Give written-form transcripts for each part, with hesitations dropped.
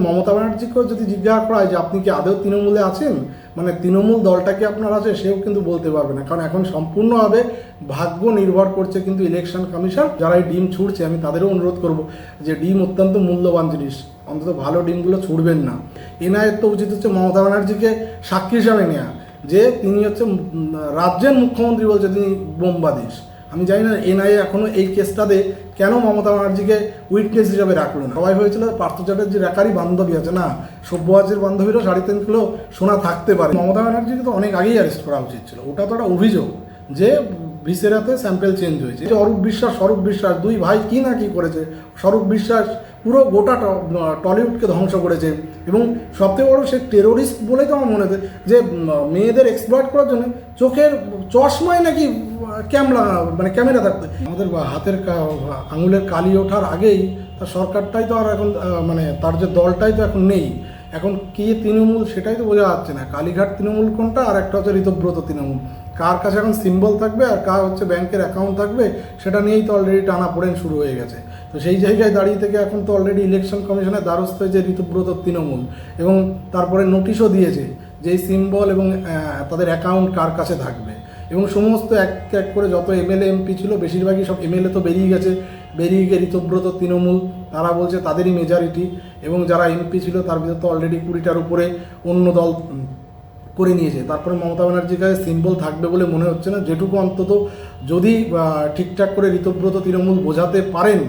মমতা ব্যানার্জিকেও যদি জিজ্ঞাসা করা হয় যে আপনি কি আদৌ তৃণমূলে আছেন, মানে তৃণমূল দলটা কি আপনার আছে, সেও কিন্তু বলতে পারবে না। কারণ এখন সম্পূর্ণভাবে ভাগ্য নির্ভর করছে কিন্তু ইলেকশন কমিশন। যারা এই ডিম ছুড়ছে আমি তাদেরও অনুরোধ করব যে ডিম অত্যন্ত মূল্যবান জিনিস, অন্তত ভালো ডিমগুলো ছুড়বেন না। এনআইএর তো উচিত হচ্ছে মমতা ব্যানার্জিকে সাক্ষী হিসাবে নেওয়া, যে তিনি হচ্ছে রাজ্যের মুখ্যমন্ত্রী বলছে তিনি বোমবাদিস। আমি জানি না এনআইএ এখনও এই কেসটাতে কেন মমতা ব্যানার্জিকে উইটনেস হিসাবে রাখলো না। সবাই হয়েছিল পার্থ চ্যাটার্জির একারই বান্ধবী আছে, না সব্যসাচীর বান্ধবীরও 3.5 কিলো সোনা থাকতে পারে। মমতা ব্যানার্জিকে তো অনেক আগেই অ্যারেস্ট করা উচিত ছিল। ওটা তো একটা অভিযোগ যে ভিসেরাতে স্যাম্পেল চেঞ্জ হয়েছে। অরূপ বিশ্বাস, স্বরূপ বিশ্বাস দুই ভাই কি না কি করেছে। স্বরূপ বিশ্বাস পুরো গোটা টলিউডকে ধ্বংস করেছে, এবং সবথেকে বড় সে টেরোরিস্ট বলেই তো আমার মনে হচ্ছে যে মেয়েদের এক্সপ্লয়েট করার জন্য চোখের চশমায় নাকি ক্যামেরা থাকতে। আমাদের হাতের আঙুলের কালি ওঠার আগেই তার সরকারটাই তো আর এখন তার যে দলটাই তো এখন নেই। এখন কে তৃণমূল সেটাই তো বোঝা যাচ্ছে না। কালীঘাট তৃণমূল কোনটা, আর একটা হচ্ছে ঋতব্রত তৃণমূল। কার কাছে এখন সিম্বল থাকবে আর কার হচ্ছে ব্যাংকের অ্যাকাউন্ট থাকবে সেটা নিয়েই তো অলরেডি টানাপোড়েন শুরু হয়ে গেছে। তো সেই জায়গায় দাঁড়িয়ে থেকে এখন তো অলরেডি ইলেকশন কমিশনের দ্বারস্থ হয়েছে ঋতব্রত তৃণমূল, এবং তারপরে নোটিশও দিয়েছে যে এই সিম্বল এবং তাদের অ্যাকাউন্ট কার কাছে থাকবে। এবং সমস্ত এক এক করে যত এমএলএ এমপি ছিল বেশিরভাগই সব এমএলএ তো বেরিয়ে গেছে, বেরিয়ে গিয়ে ঋতব্রত তৃণমূল তারা বলছে তাদেরই মেজরিটি, এবং যারা এমপি ছিল তার ভিতর তো অলরেডি 20টার উপরে অন্য দল করে নিয়েছে। তারপরে মমতা ব্যানার্জির কাছে সিম্বল থাকবে বলে মনে হচ্ছে না। যেটুকু অন্তত যদি ঠিকঠাক করে ঋতব্রত তৃণমূল বোঝাতে পারেন,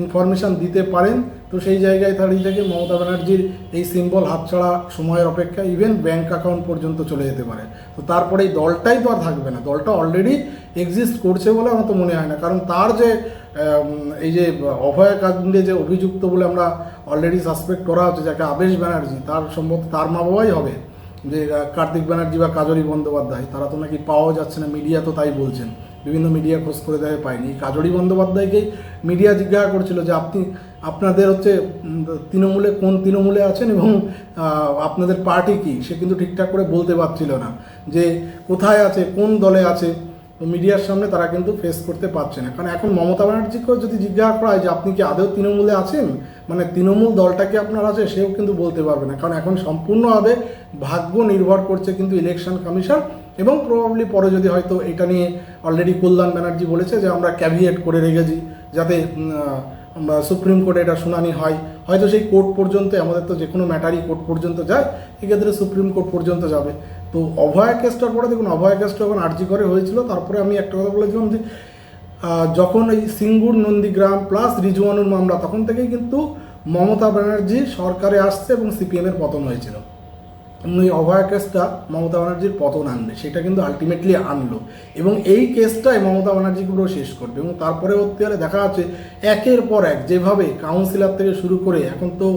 ইনফরমেশান দিতে পারেন, তো সেই জায়গায় দাঁড়িয়ে থেকে মমতা ব্যানার্জির এই সিম্বল হাতছাড়া সময়ের অপেক্ষা ইভেন ব্যাঙ্ক অ্যাকাউন্ট পর্যন্ত চলে যেতে পারে। তো তারপরে এই দলটাই তো আর থাকবে না। দলটা অলরেডি এক্সিস্ট করছে বলে আমার তো মনে হয় না। কারণ তার যে এই যে অভয়াকাণ্ডে যে অভিযুক্ত বলে আমরা অলরেডি সাসপেক্ট করা হচ্ছে, যাকে আবেশ ব্যানার্জি, তার সম্ভবত তার মা বাবাই হবে, যে কার্তিক ব্যানার্জি বা কাজরি বন্দ্যোপাধ্যায়, তারা তো নাকি পাওয়া যাচ্ছে না। মিডিয়া তো তাই বলছেন, বিভিন্ন মিডিয়া খোঁজ করে দেয় পায়নি। কাজরি বন্দ্যোপাধ্যায়কেই মিডিয়া জিজ্ঞাসা করছিল যে আপনাদের হচ্ছে তৃণমূলে কোন তৃণমূলে আছেন এবং আপনাদের পার্টি কি, সে কিন্তু ঠিকঠাক করে বলতে পারছিল না যে কোথায় আছে, কোন দলে আছে। তো মিডিয়ার সামনে তারা কিন্তু ফেস করতে পারছে না। কারণ এখন মমতা ব্যানার্জিকেও যদি জিজ্ঞাসা করা হয় যে আপনি কি আদৌ তৃণমূলে আছেন, মানে তৃণমূল দলটা কি আপনার আছে, সেও কিন্তু বলতে পারবে না। কারণ এখন সম্পূর্ণভাবে ভাগ্য নির্ভর করছে কিন্তু ইলেকশন কমিশন, এবং প্রবাবলি পরে যদি হয়তো এটা নিয়ে অলরেডি কল্যাণ ব্যানার্জি বলেছে যে আমরা ক্যাভিয়েট করে রেখেছি যাতে সুপ্রিম কোর্টে এটা শুনানি হয়, হয়তো সেই কোর্ট পর্যন্ত, আমাদের তো যে কোনো ম্যাটারই কোর্ট পর্যন্ত যায়, এক্ষেত্রে সুপ্রিম কোর্ট পর্যন্ত যাবে। তো অভয়া কেসটার পরে দেখুন, অভয়া কেসটা যখন আরজি করে হয়েছিল, তারপরে আমি একটা কথা বলেছিলাম যে যখন এই সিঙ্গুর, নন্দীগ্রাম প্লাস রিজওয়ানুর মামলা, তখন থেকেই কিন্তু মমতা ব্যানার্জি সরকারে আসছে এবং সিপিএমের পতন হয়েছিল। এই অভয়া কেসটা মমতা ব্যানার্জির পতন আনবে, সেটা কিন্তু আলটিমেটলি আনলো, এবং এই কেসটাই মমতা ব্যানার্জিকে পুরো শেষ করবে। এবং তারপরে অত্যারে দেখা যাচ্ছে একের পর এক যেভাবে কাউন্সিলর থেকে শুরু করে, এখন তো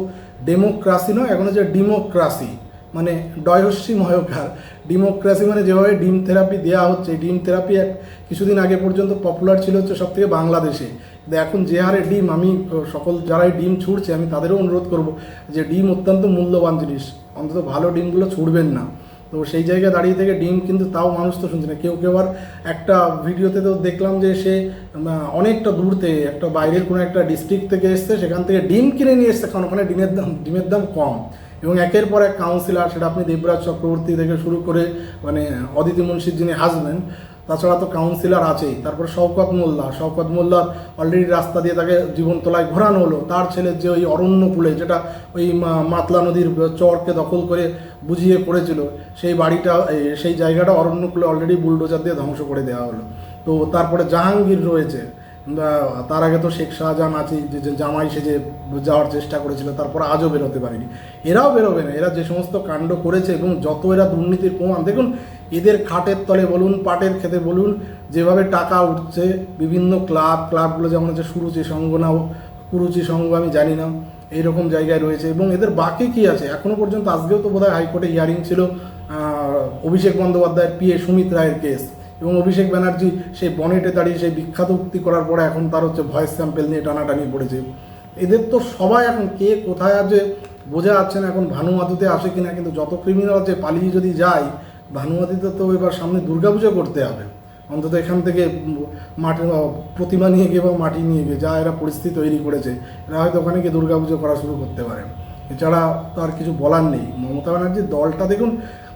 ডেমোক্রাসি নয়, এখন হচ্ছে ডিমোক্রাসি, মানে ডয়হস্যি ময়কার ডেমোক্রাসি, মানে যেভাবে ডিম থেরাপি দেওয়া হচ্ছে। ডিম থেরাপি কিছুদিন আগে পর্যন্ত পপুলার ছিল হচ্ছে সব থেকে বাংলাদেশে, এখন যে হারে ডিম, আমি সকল যারাই ডিম ছুড়ছে আমি তাদেরও অনুরোধ করব যে ডিম অত্যন্ত মূল্যবান জিনিস, অন্তত ভালো ডিমগুলো ছুড়বেন না। তো সেই জায়গায় দাঁড়িয়ে থেকে ডিম কিন্তু তাও মানুষ তো শুনছে না। কেউ কেউ আর একটা ভিডিওতে তো দেখলাম যে সে অনেকটা দূর থেকে, একটা বাইরের কোনো একটা ডিস্ট্রিক্ট থেকে এসছে, সেখান থেকে ডিম কিনে নিয়ে এসছে, কারণ ওখানে ডিমের দাম কম। এবং একের পর এক কাউন্সিলর, সেটা আপনি দেবরাজ চক্রবর্তী থেকে শুরু করে অদিতি মুন্সির যিনি হাজব্যান্ড, তাছাড়া তো কাউন্সিলর আছেই। তারপর শওকত মোল্লার অলরেডি রাস্তা দিয়ে তাকে জীবনতলায় ঘোরানো হলো। তার ছেলের যে ওই অরণ্যকুলে, যেটা ওই মাতলা নদীর চরকে দখল করে বুঝিয়ে পড়েছিল, সেই বাড়িটা, সেই জায়গাটা অরণ্যকুলে অলরেডি বুলডোজার দিয়ে ধ্বংস করে দেওয়া হলো। তো তারপরে জাহাঙ্গীর রয়েছে, তার আগে তো শেখ শাহজাহান আছে, যে জামাই সেজে যাওয়ার চেষ্টা করেছিল, তারপর আজও বেরোতে পারেনি। এরাও বেরোবে না। এরা যে সমস্ত কাণ্ড করেছে এবং যত এরা দুর্নীতির প্রমাণ, দেখুন এদের খাটের তলে বলুন, পাটের খেতে বলুন, যেভাবে টাকা উঠছে বিভিন্ন ক্লাবগুলো, যেমন হচ্ছে সুরুচি সংঘ না কুরুচি সংঘ, আমি জানি না, এইরকম জায়গায় রয়েছে। এবং এদের বাকি কি আছে এখনও পর্যন্ত? আজকেও তো বোধহয় হাইকোর্টে হিয়ারিং ছিল অভিষেক বন্দ্যোপাধ্যায়ের পিএ সুমিত রায়ের কেস, এবং অভিষেক ব্যানার্জি সেই বনেটে দাঁড়িয়ে সেই বিখ্যাত উক্তি করার পরে এখন তার হচ্ছে ভয়েস স্যাম্পেল নিয়ে টানাটানি পড়েছে। এদের তো সবাই এখন কে কোথায় আছে বোঝা যাচ্ছে না। এখন ভানুমাতুতে আসে কিনা, কিন্তু যত ক্রিমিনাল আছে পালিয়ে যদি যায়, ভানুমাতিতে তো এবার সামনে দুর্গাপুজো করতে হবে। অন্তত এখান থেকে মাটি প্রতিমা নিয়ে গিয়ে বা মাটি নিয়ে গিয়ে যা এরা পরিস্থিতি তৈরি করেছে, এরা হয়তো ওখানে গিয়ে দুর্গাপুজো করা শুরু করতে পারে। এছাড়া তো আর কিছু বলার নেই। মমতা ব্যানার্জির দলটা দেখুন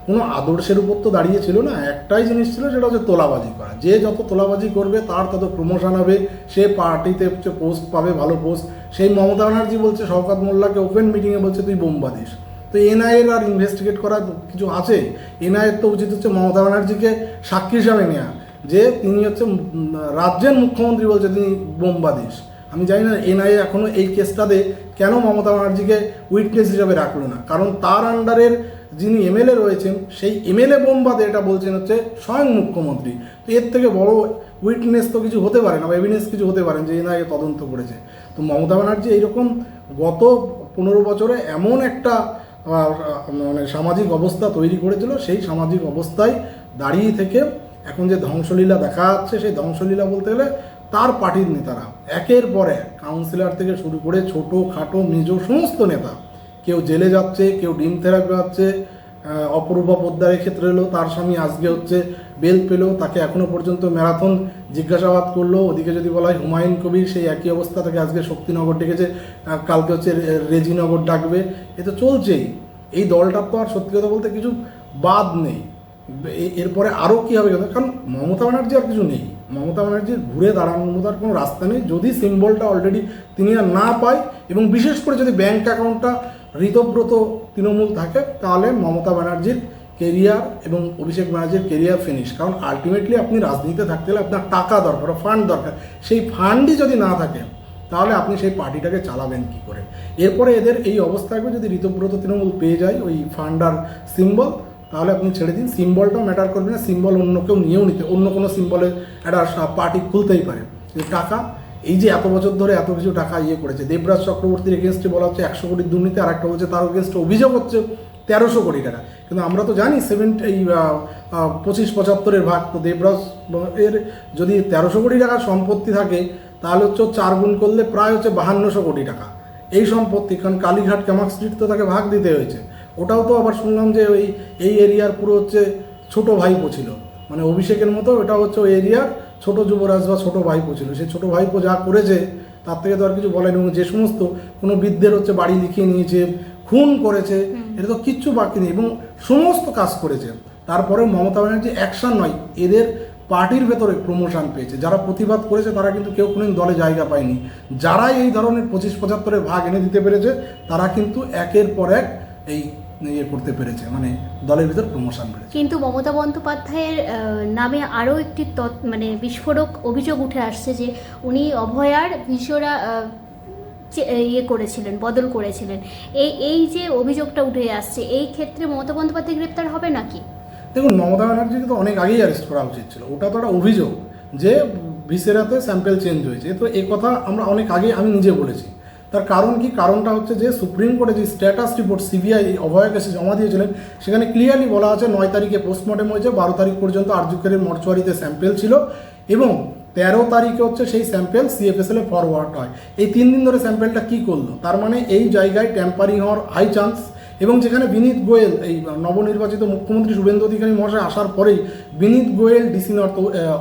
কোনো আদর্শের উপর তো দাঁড়িয়ে ছিল না, একটাই জিনিস ছিল, সেটা হচ্ছে তোলাবাজি করা। যে যত তোলাবাজি করবে তার তত প্রমোশন হবে, সে পার্টিতে হচ্ছে পোস্ট পাবে, ভালো পোস্ট। সেই মমতা ব্যানার্জি বলছে শওকত মোল্লাকে ওপেন মিটিংয়ে বলছে তুই বোম্বা দিস। তো এনআইএর আর ইনভেস্টিগেট করার কিছু আছে? এনআইএর তো উচিত হচ্ছে মমতা ব্যানার্জিকে সাক্ষী হিসাবে নেওয়া, যে তিনি হচ্ছে রাজ্যের মুখ্যমন্ত্রী বলছে তিনি বোম্বা দিস। আমি জানি না এনআইএ এখনও এই কেসটাতে কেন মমতা ব্যানার্জিকে উইটনেস হিসাবে রাখলো না, কারণ তার আন্ডারের যিনি এমএলএ রয়েছেন সেই এমএলএ বোম্বাদে এটা বলছেন হচ্ছে স্বয়ং মুখ্যমন্ত্রী। তো এর থেকে বড় উইটনেস তো কিছু হতে পারে না, বা এভিডেন্স কিছু হতে পারে যে এনআইএ তদন্ত করেছে। তো মমতা ব্যানার্জি এইরকম গত 15 বছরে এমন একটা মানে সামাজিক অবস্থা তৈরি করেছিল, সেই সামাজিক অবস্থায় দাঁড়িয়ে থেকে এখন যে ধ্বংসলীলা দেখা যাচ্ছে, সেই ধ্বংসলীলা বলতে গেলে তার পার্টির নেতারা একের পর এক, কাউন্সিলর থেকে শুরু করে ছোটো খাটো মেজো সমস্ত নেতা, কেউ জেলে যাচ্ছে, কেউ ডিম থেরাপি পাচ্ছে। অপরূপা পোদ্দারের ক্ষেত্রে হলো, তার স্বামী আজকে হচ্ছে বেল পেলো, তাকে এখনও পর্যন্ত ম্যারাথন জিজ্ঞাসাবাদ করলো। ওদিকে যদি বলা হয় হুমায়ুন কবির সেই একই অবস্থা, তাকে আজকে শক্তিনগর ডেকেছে, কালকে হচ্ছে রেজিনগর ডাকবে। এ তো চলছেই। এই দলটার তো আর সত্যি কথা বলতে কিছু বাদ নেই। এরপরে আরও কী হবে, কারণ মমতা ব্যানার্জি আর কিছু নেই। মমতা ব্যানার্জির ঘুরে দাঁড়ানোর কোনো রাস্তা নেই যদি সিম্বলটা অলরেডি তিনি আর না পায়, এবং বিশেষ করে যদি ব্যাঙ্ক অ্যাকাউন্টটা ঋতব্রত তৃণমূল থাকে, তাহলে মমতা ব্যানার্জির কেরিয়ার এবং অভিষেক ব্যানার্জির কেরিয়ার ফিনিশ। কারণ আলটিমেটলি আপনি রাজনীতিতে থাকতে গেলে আপনার টাকা দরকার, ফান্ড দরকার। সেই ফান্ডই যদি না থাকে তাহলে আপনি সেই পার্টিটাকে চালাবেন কী করে? এরপরে এদের এই অবস্থাকে যদি ঋতব্রত তৃণমূল পেয়ে যায় ওই ফান্ড আর সিম্বল, তাহলে আপনি ছেড়ে দিন, সিম্বলটাও ম্যাটার করবে না। সিম্বল অন্য কেউ নিয়েও নিতে, অন্য কোনো সিম্বলের একটা পার্টি খুলতেই পারে। কিন্তু টাকা, এই যে এত বছর ধরে এত কিছু টাকা করেছে, দেবরাজ চক্রবর্তীর এগেনস্টে বলা হচ্ছে 100 কোটির দুর্নীতি, আর একটা বলছে তার এগেনস্টে অভিযোগ হচ্ছে 1300 কোটি টাকা। কিন্তু আমরা তো জানি 25-75 ভাগ। তো দেবরাজ এর যদি 1300 কোটি টাকার সম্পত্তি থাকে, তাহলে হচ্ছে 4 গুণ করলে প্রায় হচ্ছে 5200 কোটি টাকা এই সম্পত্তি। কারণ কালীঘাট ক্যামাক স্ট্রিট তো তাকে ভাগ দিতে হয়েছে। ওটাও তো আবার শুনলাম যে এই এরিয়ার পুরো হচ্ছে ছোটো ভাইপো ছিল, মানে অভিষেকের মতো এটা হচ্ছে ওই এরিয়ার ছোটো যুবরাজ বা ছোটো ভাইপো ছিল। সেই ছোটো ভাইপো যা করেছে তার থেকে তো আর কিছু বলেনি। এবং যে সমস্ত কোনো বৃদ্ধের হচ্ছে বাড়ি লিখিয়ে নিয়েছে, খুন করেছে, এটা তো কিচ্ছু বাকি নেই, এবং সমস্ত কাজ করেছে। তারপরে মমতা ব্যানার্জি অ্যাকশন নয়, এদের পার্টির ভেতরে প্রমোশন পেয়েছে। যারা প্রতিবাদ করেছে তারা কিন্তু কেউ কোনোদিন দলে জায়গা পায়নি। যারা এই ধরনের 25-75 ভাগ এনে দিতে পেরেছে, তারা কিন্তু একের পর এক এই করতে পেরেছে, মানে দলের ভিতর প্রমোশন পেয়েছে। কিন্তু মমতা বন্দ্যোপাধ্যায়ের নামে আরও একটি মানে বিস্ফোরক অভিযোগ উঠে আসছে যে উনি অভয়ার ভিসরা করেছিলেন, বদল করেছিলেন। এই যে অভিযোগটা উঠে আসছে, এই ক্ষেত্রে মমতা বন্দ্যোপাধ্যায় গ্রেপ্তার হবে নাকি? দেখুন, মমতা ব্যানার্জিকে তো অনেক আগেই অ্যারেস্ট করা উচিত ছিল। ওটা তো একটা অভিযোগ যে ভিসেরাতে স্যাম্পেল চেঞ্জ হয়েছে। তো এই কথা আমরা অনেক আগে আমি নিজে বলেছি। তার কারণ কি? কারণটা হচ্ছে যে সুপ্রিম কোর্টে যে স্ট্যাটাস রিপোর্ট সিবিআই অভয় কেসে জমা দিয়েছিলেন, সেখানে ক্লিয়ারলি বলা আছে 9 তারিখে পোস্টমর্টেম হয়েছে, 12 তারিখ পর্যন্ত আরজিকরের মর্চুয়ারিতে স্যাম্পেল ছিল, এবং 13 তারিখে হচ্ছে সেই স্যাম্পেল সিএফএসএল এ ফরওয়ার্ড হয়। এই 3 দিন ধরে স্যাম্পেলটা কী করলো? তার মানে এই জায়গায় ট্যাম্পারিং হওয়ার হাই চান্স। এবং যেখানে বিনীত গোয়েল, এই নবনির্বাচিত মুখ্যমন্ত্রী শুভেন্দু অধিকারী মহাশয় আসার পরেই বিনীত গোয়েল, ডিসি নর্থ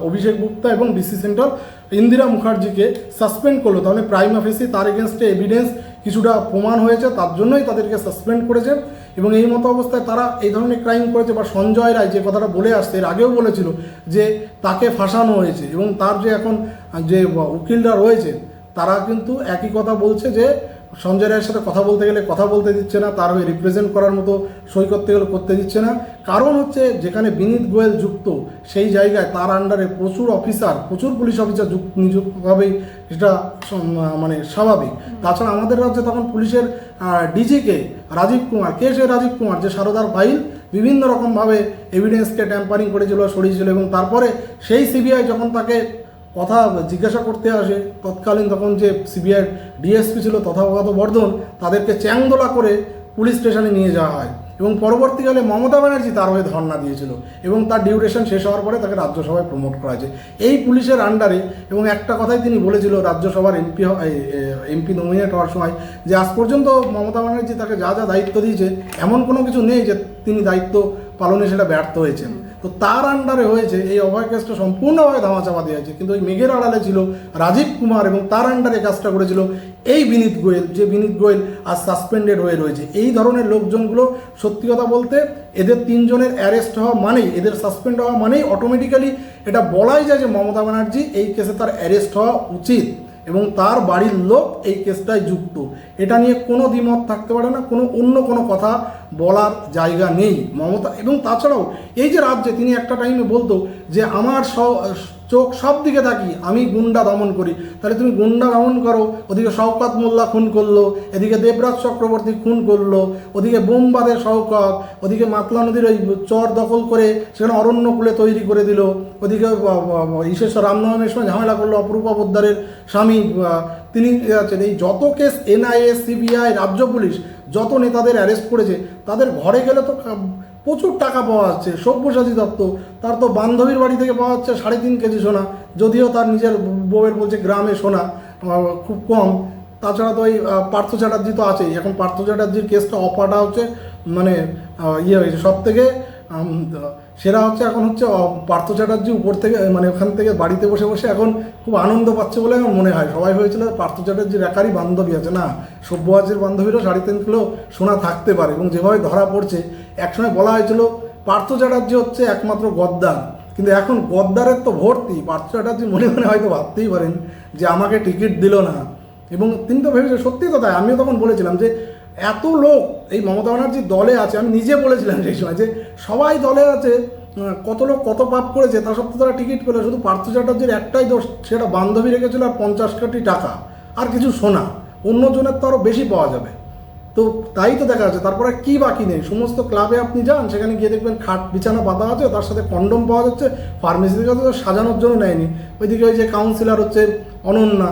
অভিষেক গুপ্তা এবং ডিসি সেন্ট্রাল ইন্দিরা মুখার্জিকে সাসপেন্ড করলো। তাহলে প্রাইমা ফেসি তার এগেনস্টে এভিডেন্স কিছুটা প্রমাণ হয়েছে, তার জন্যই তাদেরকে সাসপেন্ড করেছে। এবং এই মতো অবস্থায় তারা এই ধরনের ক্রাইম করেছে। বা সঞ্জয় রায় যে কথাটা বলে আসছে, এর আগেও বলেছিল যে তাকে ফাঁসানো হয়েছে, এবং তার যে এখন যে উকিলরা রয়েছে তারা কিন্তু একই কথা বলছে যে সঞ্জয় রায়ের সাথে কথা বলতে গেলে কথা বলতে দিচ্ছে না, তার হয়ে রিপ্রেজেন্ট করার মতো সই করতে গেলে করতে দিচ্ছে না। কারণ হচ্ছে যেখানে বিনীত গোয়েল যুক্ত, সেই জায়গায় তার আন্ডারে প্রচুর অফিসার, প্রচুর পুলিশ অফিসার নিযুক্ত হবেই, সেটা মানে স্বাভাবিক। তাছাড়া আমাদের রাজ্যে তখন পুলিশের ডিজিকে রাজীব কুমার, কে সে রাজীব কুমার যে সারদার ফাইল বিভিন্ন রকমভাবে এভিডেন্সকে ট্যাম্পারিং করেছিল, সরিয়েছিল। এবং তারপরে সেই সিবিআই যখন তাকে কথা জিজ্ঞাসা করতে আসে, তৎকালীন তখন যে সিবিআই ডিএসপি ছিল তথাগত বর্ধন, তাদেরকে চ্যাংদোলা করে পুলিশ স্টেশনে নিয়ে যাওয়া হয়। এবং পরবর্তীকালে মমতা ব্যানার্জি তার হয়ে ধর্ণা দিয়েছিল, এবং তার ডিউরেশন শেষ হওয়ার পরে তাকে রাজ্যসভায় প্রমোট করা হয়েছে এই পুলিশের আন্ডারে। এবং একটা কথাই তিনি বলেছিল রাজ্যসভার এমপি নমিনেট হওয়ার সময়, যে আজ পর্যন্ত মমতা ব্যানার্জি তাকে যা যা দায়িত্ব দিয়েছে, এমন কোনো কিছু নেই যে তিনি দায়িত্ব পালনে সেটা ব্যর্থ হয়েছেন। তো তার আন্ডারে হয়েছে এই অভয় কেসটা সম্পূর্ণভাবে ধামাচাপা দেওয়া হয়েছে, কিন্তু ওই মেঘের আড়ালে ছিল রাজীব কুমার এবং তার আন্ডারে কাজটা করেছিল এই বিনীত গোয়েল, যে বিনীত গোয়েল আজ সাসপেন্ডেড হয়ে রয়েছে। এই ধরনের লোকজনগুলো সত্যি কথা বলতে এদের তিনজনের অ্যারেস্ট হওয়া মানেই, এদের সাসপেন্ড হওয়া মানেই অটোমেটিক্যালি এটা বলাই যায় যে মমতা ব্যানার্জি এই কেসে তার অ্যারেস্ট হওয়া উচিত এবং তার বাড়ির লোক এই কেসটায় যুক্ত। এটা নিয়ে কোনো দ্বিমত থাকতে পারে না, অন্য কোনো কথা বলার জায়গা নেই মমতা। এবং তাছাড়াও এই যে রাজ্যে তিনি একটা টাইমে বলতো যে আমার চোখ সব দিকে থাকি, আমি গুন্ডা দমন করি। তাহলে তুমি গুন্ডা দমন করো, ওদিকে শওকত মোল্লা খুন করলো, এদিকে দেবরাজ চক্রবর্তী খুন করলো, ওদিকে বোমবাদের শওকত, ওদিকে মাতলা নদীর ওই চর দখল করে সেখানে অরণ্যকূলে তৈরি করে দিল, ওদিকে ঈশ্বর রামনবমীর সময় ঝামেলা করলো অপরূপা পোদ্দারের স্বামী, তিনি আছেন। এই যত কেস এনআইএ, সিবিআই, রাজ্য পুলিশ যত নেতাদের অ্যারেস্ট করেছে, তাদের ঘরে গেলে তো প্রচুর টাকা পাওয়া যাচ্ছে। সব্যসাচী দত্ত, তার তো বান্ধবীর বাড়ি থেকে পাওয়া যাচ্ছে 3.5 কেজি সোনা, যদিও তার নিজের বউয়ের বলছে গ্রামে সোনা খুব কম। তাছাড়া তো ওই পার্থ চ্যাটার্জি তো আছেই। এখন পার্থ চ্যাটার্জির কেসটা অফারটা হচ্ছে মানে হয়েছে সব থেকে সেরা হচ্ছে এখন হচ্ছে পার্থ চ্যাটার্জি উপর থেকে মানে ওখান থেকে বাড়িতে বসে বসে এখন খুব আনন্দ পাচ্ছে বলে আমার মনে হয়। সবাই হয়েছিল পার্থ চ্যাটার্জির একারই বান্ধবী আছে, না সব্যসাচীর বান্ধবীরও 3.5 কিলো সোনা থাকতে পারে। এবং যেভাবে ধরা পড়ছে, একসময় বলা হয়েছিল পার্থ চ্যাটার্জি হচ্ছে একমাত্র গদ্দার, কিন্তু এখন গদ্দারের তো ভর্তি। পার্থ চ্যাটার্জি মনে মনে হয়তো ভাবতেই পারেন যে আমাকে টিকিট দিল না, এবং তিনি তো ভেবেছে সত্যি তো তাই। আমিও তখন বলেছিলাম যে এত লোক এই মমতা ব্যানার্জির দলে আছে, আমি নিজে বলেছিলাম সেই সময় যে সবাই দলে আছে, কত লোক কত পাপ করেছে, তা সত্ত্বেও তারা টিকিট পেল। শুধু পার্থ চ্যাটার্জির একটাই দোষ, সেটা বান্ধবী রেখেছিল আর 50 কোটি টাকা আর কিছু সোনা, অন্যজনের তো আরও বেশি পাওয়া যাবে। তো তাই তো দেখা যাচ্ছে। তারপরে কি বাকি নেই, সমস্ত ক্লাবে আপনি যান, সেখানে গিয়ে দেখবেন খাট বিছানা পাতা আছে, তার সাথে কন্ডম পাওয়া যাচ্ছে। ফার্মেসি থেকে তো সাজানোর জন্য নেয়নি, ওইদিকে ওই যে কাউন্সিলর হচ্ছে অনন্যা,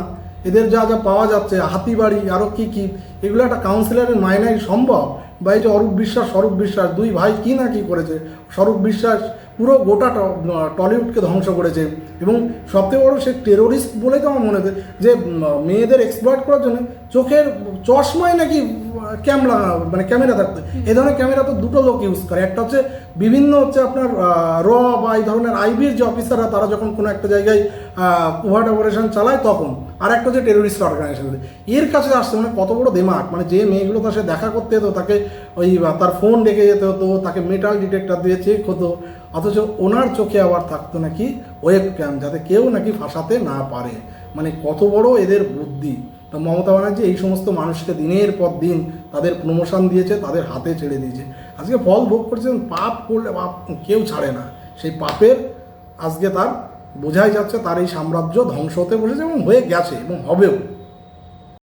এদের যা যা পাওয়া যাচ্ছে, হাতিবাড়ি আরও কী এগুলো একটা কাউন্সিলরের মাইনাই সম্ভব? বা এই যে অরূপ বিশ্বাস, স্বরূপ বিশ্বাস, দুই ভাই কী না কী করেছে। স্বরূপ বিশ্বাস পুরো গোটা টলিউডকে ধ্বংস করেছে, এবং সবথেকে বড় সে টেরোরিস্ট বলেই তো আমার মনে হচ্ছে যে মেয়েদের এক্সপ্লয়েট করার জন্য চোখের চশমায় নাকি ক্যামেরা থাকতো। এই ধরনের ক্যামেরা তো দুটো লোক ইউজ করে, একটা হচ্ছে বিভিন্ন হচ্ছে আপনার বা এই ধরনের আইবির যে অফিসাররা, তারা যখন কোনো একটা জায়গায় কোভার্ট অপারেশন চালায় তখন, আর একটা হচ্ছে টেরোরিস্ট অর্গানাইজেশন। এর কাছে আসছে মানে কত বড় দিমাগ, মানে যে মেয়েগুলো তার সাথে দেখা করতে হতো তাকে ওই তার ফোন রেখে যেতে হতো, তাকে মেটাল ডিটেক্টর দিয়ে চেক হতো, অথচ ওনার চোখে আবার থাকতো নাকি ওয়েব ক্যাম, যাতে কেউ নাকি ফাঁসাতে না পারে। মানে কত বড় এদের বুদ্ধি। তো মমতা ব্যানার্জি এই সমস্ত মানুষকে দিনের পর দিন তাদের প্রমোশন দিয়েছে, তাদের হাতে ছেড়ে দিয়েছে। আজকে ফল ভোগ করছেন। পাপ করলে পাপ কেউ ছাড়ে না, সেই পাপের আজকে তার বোঝাই যাচ্ছে তার এই সাম্রাজ্য ধ্বংস হতে বসেছে এবং হয়ে গেছে এবং হবেও।